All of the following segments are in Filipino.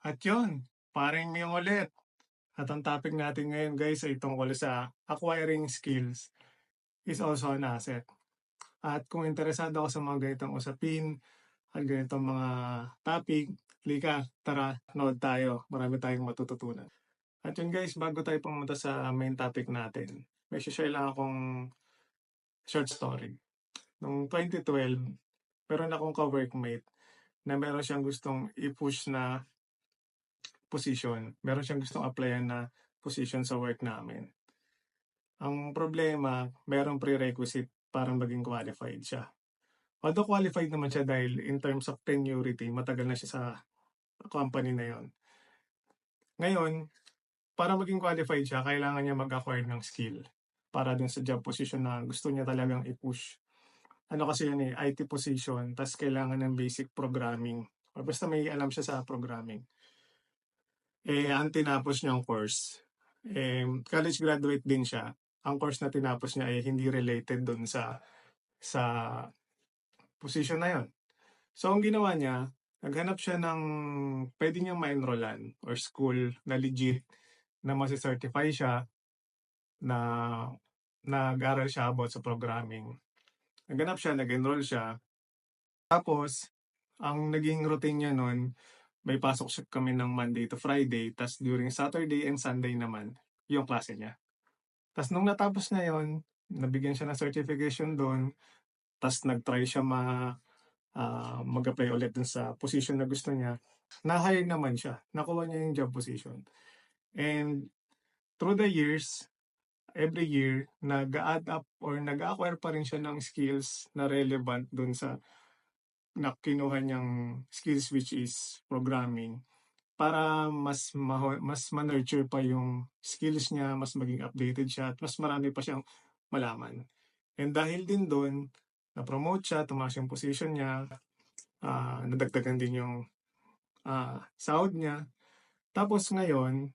At yun, paring Miyong ulit. At ang topic natin ngayon guys ay tungkol sa acquiring skills is also an asset. At kung interesado ako sa mga ganitong usapin at ganitong mga topic, lika, tara, nood tayo. Marami tayong matututunan. At yun guys, bago tayo pumunta sa main topic natin, may share lang akong short story. Noong 2012, meron akong ka-workmate na meron siyang gustong i-push na position. Meron siyang gustong applyan na position sa work namin. Ang problema, merong prerequisite para maging qualified siya. Although qualified naman siya dahil in terms of tenurity, matagal na siya sa company na yon. Ngayon, para maging qualified siya, kailangan niya mag-acquire ng skill para dun sa job position na gusto niya talagang i-push. Ano kasi yun IT position, tas kailangan ng basic programming. O basta may alam siya sa programming. Ang tinapos niyang course, college graduate din siya. Ang course na tinapos niya ay hindi related dun sa position na yon. So, ang ginawa niya, naghanap siya ng pwede niyang ma-enrollan or school na legit na masi-certify siya na nag-aral siya about sa programming. Naghanap siya, nag-enroll siya. Tapos, ang naging routine niya nun, may pasok siya kami ng Monday to Friday, tas during Saturday and Sunday naman, yung klase niya. Tas nung natapos na yon, nabigyan siya ng certification doon, tas nag-try siya mag-apply ulit dun sa position na gusto niya. Na-hire naman siya, nakuha niya yung job position. And through the years, every year, nag-add up or nag-acquire pa rin siya ng skills na relevant dun sa na kinuha niyang skills which is programming para mas ma-nurture pa yung skills niya, mas maging updated siya at mas marami pa siyang malaman. And dahil din doon, na-promote siya, tumaas yung position niya, nadagdagan din yung sahod niya. Tapos ngayon,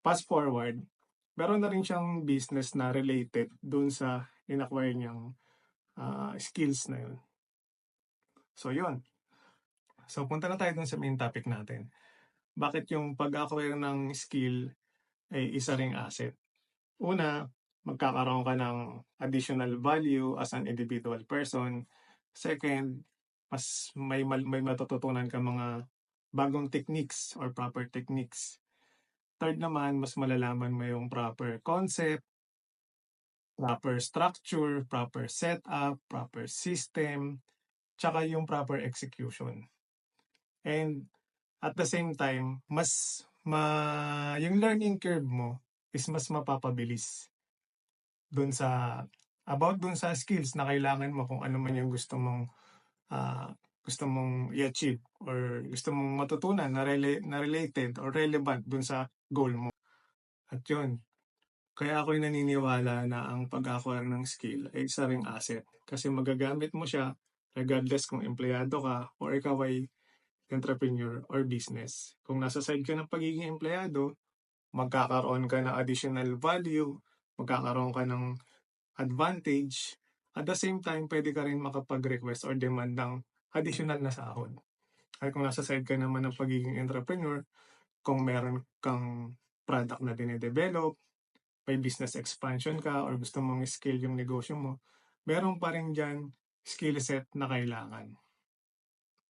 fast forward, meron na rin siyang business na related doon sa in-acquire niyang skills na yun. So yun. So punta na tayo dun sa main topic natin. Bakit yung pag-acquire ng skill ay isa ring asset? Una, magkakaroon ka ng additional value as an individual person. Second, mas may matututunan ka mga bagong techniques or proper techniques. Third naman, mas malalaman mo yung proper concept, proper structure, proper setup, proper system, tsaka yung proper execution. And at the same time, yung learning curve mo is mas mapapabilis dun sa skills na kailangan mo kung ano man yung gusto mong i-achieve or gusto mong matutunan na related or relevant dun sa goal mo. At yun, kaya ako'y naniniwala na ang pag-acquire ng skill ay isa ring asset kasi magagamit mo siya regardless kung empleyado ka or ikaw ay entrepreneur or business. Kung nasa side ka ng pagiging empleyado, magkakaroon ka ng additional value, magkakaroon ka ng advantage. At the same time, pwede ka rin makapag-request or demand ng additional na sahod. At kung nasa side ka naman ng pagiging entrepreneur, kung meron kang product na dinedevelop, may business expansion ka or gusto mong scale yung negosyo mo, meron pa rin dyan skill set na kailangan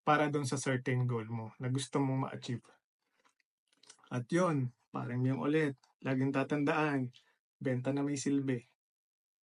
para doon sa certain goal mo na gusto mong ma-achieve. At yun, parang yung ulit, laging tatandaan, benta na may silbi.